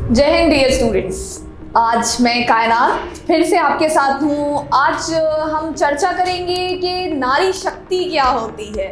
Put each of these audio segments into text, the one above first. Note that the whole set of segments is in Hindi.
जय हिंद डियर स्टूडेंट्स। आज मैं कायनात फिर से आपके साथ हूँ। आज हम चर्चा करेंगे कि नारी शक्ति क्या होती है।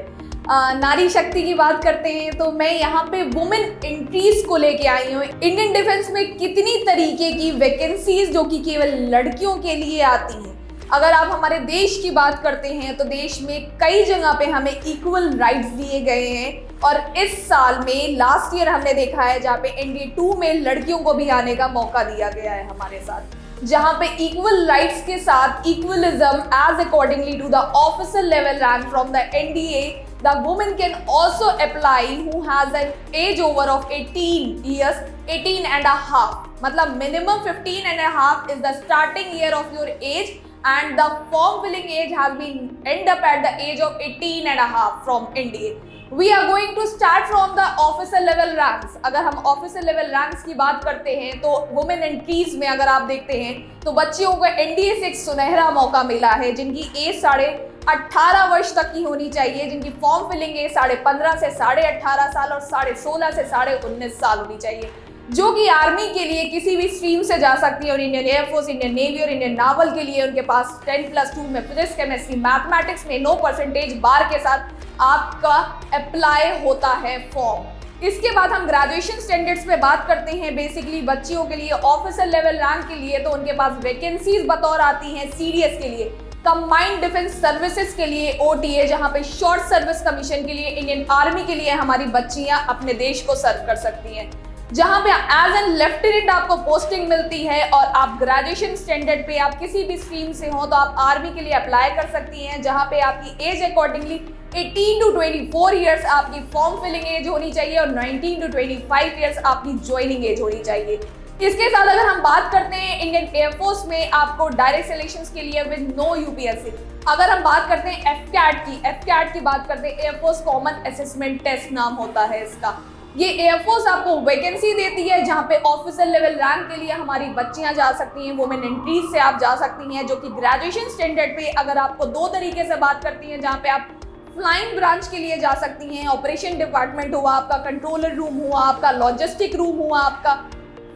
नारी शक्ति की बात करते हैं तो मैं यहाँ पे वुमेन एंट्रीज को लेके आई हूँ। इंडियन डिफेंस में कितनी तरीके की वैकेंसीज जो कि केवल लड़कियों के लिए आती हैं। अगर आप हमारे देश की बात करते हैं तो देश में कई जगह पे हमें इक्वल राइट्स दिए गए हैं और इस साल में लास्ट ईयर हमने देखा है जहाँ पे ND2 में लड़कियों को भी आने का मौका दिया गया है हमारे साथ, जहाँ पे इक्वल राइट्स के साथ equalism as accordingly to the officer level rank from the NDA the woman can also apply who has an age over of 18 years, 18 and a half, मतलब minimum 15 and a half is the starting year of your age and the form filling age has been end up at the age of 18 and a half from NDA. We are going to start from the officer level ranks. अगर हम officer level ranks की बात करते हैं तो women entries में अगर आप देखते हैं तो बच्चियों को NDA से एक सुनहरा मौका मिला है जिनकी एज 18.5 वर्ष तक की होनी चाहिए, जिनकी फॉर्म फिलिंग एज 15.5 से 18.5 साल और 16.5 से 19.5 साल होनी चाहिए, जो कि आर्मी के लिए किसी भी स्ट्रीम से जा सकती है और इंडियन एयरफोर्स, इंडियन नेवी और इंडियन नावल के लिए उनके पास 10+2 में फिजिक्स, केमिस्ट्री, मैथमेटिक्स में 9% बार के साथ आपका अप्लाई होता है फॉर्म। इसके बाद हम ग्रेजुएशन स्टैंडर्ड्स पे बात करते हैं। बेसिकली बच्चियों के लिए ऑफिसर लेवल रैंक के लिए तो उनके पास वैकेंसीज बतौर आती हैं CDS के लिए, कंबाइंड डिफेंस सर्विसेज के लिए OTA, जहां पे शॉर्ट सर्विस कमीशन के लिए इंडियन आर्मी के लिए हमारी बच्चियां अपने देश को सर्व कर सकती हैं, जहां पे एज एन लेफ्टिनेंट आपको पोस्टिंग मिलती है और आप ग्रेजुएशन स्टैंडर्ड पे आप किसी भी स्ट्रीम से हो तो आप आर्मी के लिए अप्लाई कर सकती हैं, जहां पे आपकी एज अकॉर्डिंगली 18 to 24 ईयर्स आपकी फॉर्म फिलिंग एज होनी चाहिए और 19 to 25 ईयर्स आपकी ज्वाइनिंग एज होनी चाहिए। इसके साथ अगर हम बात करते हैं इंडियन एयरफोर्स में आपको डायरेक्ट सिलेक्शंस के लिए विद नो UPSC, अगर हम बात करते हैं FCAT की बात करते हैं, एयरफोर्स कॉमन असेसमेंट टेस्ट नाम होता है इसका। ये एयरफोर्स आपको वैकेंसी देती है जहां पे ऑफिसर लेवल रैंक के लिए हमारी बच्चियां जा सकती हैं, वुमेन एंट्रीज से आप जा सकती हैं, जो कि ग्रेजुएशन स्टैंडर्ड पे अगर आपको दो तरीके से बात करती हैं, जहां पे आप फ्लाइंग ब्रांच के लिए जा सकती हैं, ऑपरेशन डिपार्टमेंट हुआ आपका, कंट्रोलर रूम हुआ आपका, लॉजिस्टिक रूम हुआ आपका,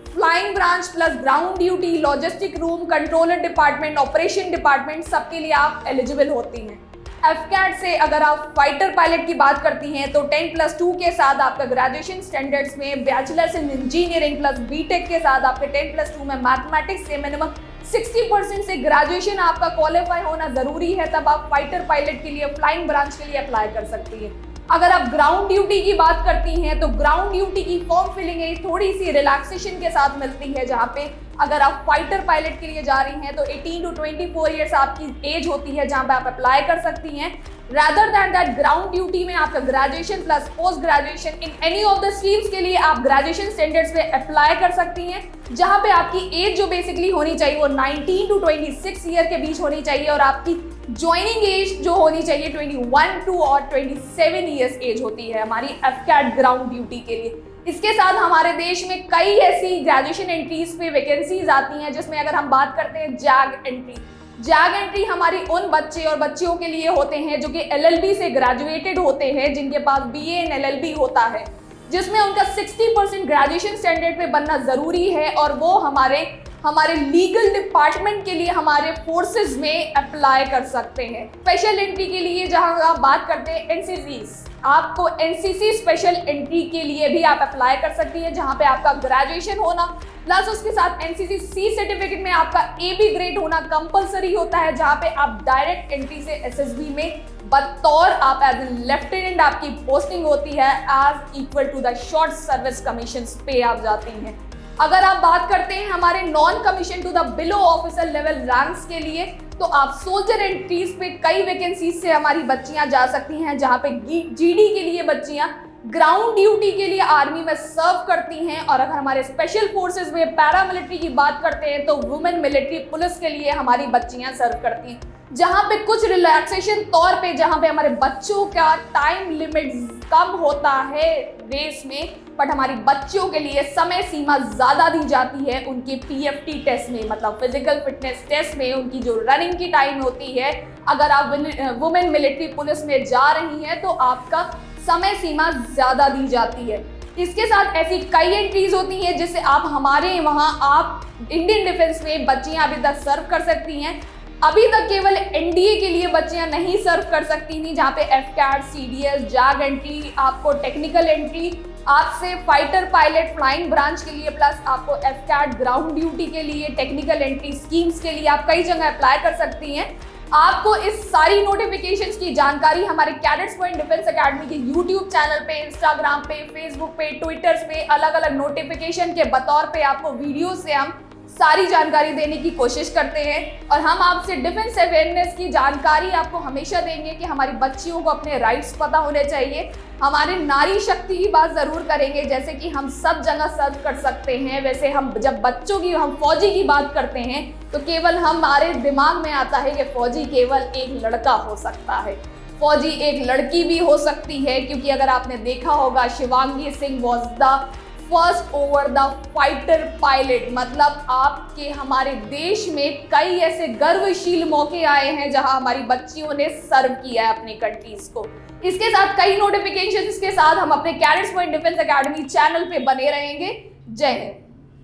flying branch plus ground duty, logistic room, controller department, operation department, सबके लिए आप एलिजिबल होती हैं। FCAT से अगर आप फाइटर पायलट की बात करती हैं तो 10+2 के साथ आपका ग्रेजुएशन स्टैंडर्ड्स में bachelors in engineering plus BTech के साथ आपके 10+2 में मैथमेटिक्स से मिनिमम 60% से ग्रेजुएशन आपका क्वालिफाई होना जरूरी है, तब आप फाइटर पायलट के लिए फ्लाइंग ब्रांच के लिए अप्लाई कर सकती है। अगर आप ग्राउंड ड्यूटी की बात करती हैं तो ग्राउंड ड्यूटी की फॉर्म फिलिंग एज थोड़ी सी रिलैक्सेशन के साथ मिलती है, जहां पे अगर आप फाइटर पायलट के लिए जा रही हैं तो 18 to 24 ईयर्स आपकी एज होती है, जहां पे आप अप्लाई कर सकती हैं। Rather than that ground duty में आपका graduation plus post graduation in any of the streams के लिए आप ग्रेजुएशन स्टैंडर्ड्स पे अप्लाई कर सकती हैं, जहां पे आपकी एज जो बेसिकली होनी चाहिए वो 19 to 26 ईयर के बीच होनी चाहिए और आपकी ज्वाइनिंग एज जो होनी चाहिए 21 to और 27 ईयर्स एज होती है हमारी FCAT ग्राउंड ड्यूटी के लिए। इसके साथ हमारे देश में कई ऐसी ग्रेजुएशन एंट्रीज पे वैकेंसीज आती हैं, जिसमें अगर हम बात करते हैं जैग एंट्री हमारी उन बच्चे और बच्चियों के लिए होते हैं जो कि LLB से ग्रेजुएटेड होते हैं, जिनके पास BA in LLB होता है, जिसमें उनका 60% ग्रेजुएशन स्टैंडर्ड पे बनना जरूरी है और वो हमारे लीगल डिपार्टमेंट के लिए हमारे फोर्सेस में अप्लाई कर सकते हैं। स्पेशल एंट्री के लिए जहां आप बात करते हैं NCCs, आपको NCC स्पेशल एंट्री के लिए भी आप अप्लाई कर सकती हैं, जहां पे आपका ग्रेजुएशन होना प्लस उसके साथ NCC C सर्टिफिकेट में आपका AB ग्रेड होना कंपलसरी होता है, जहां पे आप डायरेक्ट एंट्री से SSB में बतौर आप एज ए लेफ्टिनेंट आपकी पोस्टिंग होती है as equal to the short service commission पे आप जाती हैं। अगर आप बात करते हैं हमारे non commission to the below officer level ranks के लिए तो आप सोल्जर एंट्रीज पे कई वैकेंसीज से हमारी बच्चियां जा सकती हैं, जहां पे GD के लिए बच्चियां ग्राउंड ड्यूटी के लिए आर्मी में सर्व करती हैं और अगर हमारे स्पेशल फोर्सेज में पैरामिलिट्री की बात करते हैं तो वुमेन मिलिट्री पुलिस के लिए हमारी बच्चियां सर्व करती हैं, जहां पे कुछ रिलैक्सेशन तौर पे जहां पे हमारे बच्चों का टाइम लिमिट कम होता है रेस में, बट हमारी बच्चों के लिए समय सीमा ज़्यादा दी जाती है उनके PFT टेस्ट में, मतलब फिजिकल फिटनेस टेस्ट में उनकी जो रनिंग की टाइम होती है। अगर आप वुमेन मिलिट्री पुलिस में जा रही हैं तो आपका समय सीमा ज़्यादा दी जाती है। इसके साथ ऐसी कई एंट्रीज होती हैं जिससे आप हमारे वहाँ आप इंडियन डिफेंस में बच्चियाँ अभी तक सर्व कर सकती हैं। अभी तक केवल एनडीए के लिए बच्चियां नहीं सर्व कर सकती थी, जहाँ पे एफकैट, सीडीएस, जैग एंट्री, आपको टेक्निकल एंट्री, आपसे फाइटर पायलट फ्लाइंग ब्रांच के लिए, प्लस आपको एफकैट ग्राउंड ड्यूटी के लिए, टेक्निकल एंट्री स्कीम्स के लिए आप कई जगह अप्लाई कर सकती हैं। आपको इस सारी नोटिफिकेशंस की जानकारी हमारे कैडेट्स पॉइंट डिफेंस एकेडमी के यूट्यूब चैनल पे, इंस्टाग्राम पे, फेसबुक पे, ट्विटर्स पे अलग अलग नोटिफिकेशन के बतौर पे आपको वीडियो से हम सारी जानकारी देने की कोशिश करते हैं। और हम आपसे डिफेंस अवेयरनेस की जानकारी आपको हमेशा देंगे कि हमारी बच्चियों को अपने राइट्स पता होने चाहिए। हमारे नारी शक्ति की बात ज़रूर करेंगे, जैसे कि हम सब जगह सर्व कर सकते हैं, वैसे हम जब बच्चों की, हम फौजी की बात करते हैं तो केवल हमारे दिमाग में आता है कि फौजी केवल एक लड़का हो सकता है। फौजी एक लड़की भी हो सकती है, क्योंकि अगर आपने देखा होगा Shivangi Singh was the first over the fighter pilot, मतलब आपके हमारे देश में कई ऐसे गर्वशील मौके आए हैं जहां हमारी बच्चियों ने सर्व किया है अपनी कंट्रीज को। इसके साथ कई नोटिफिकेशंस के साथ हम अपने cadets point defence academy channel पे बने रहेंगे। जय हिंद।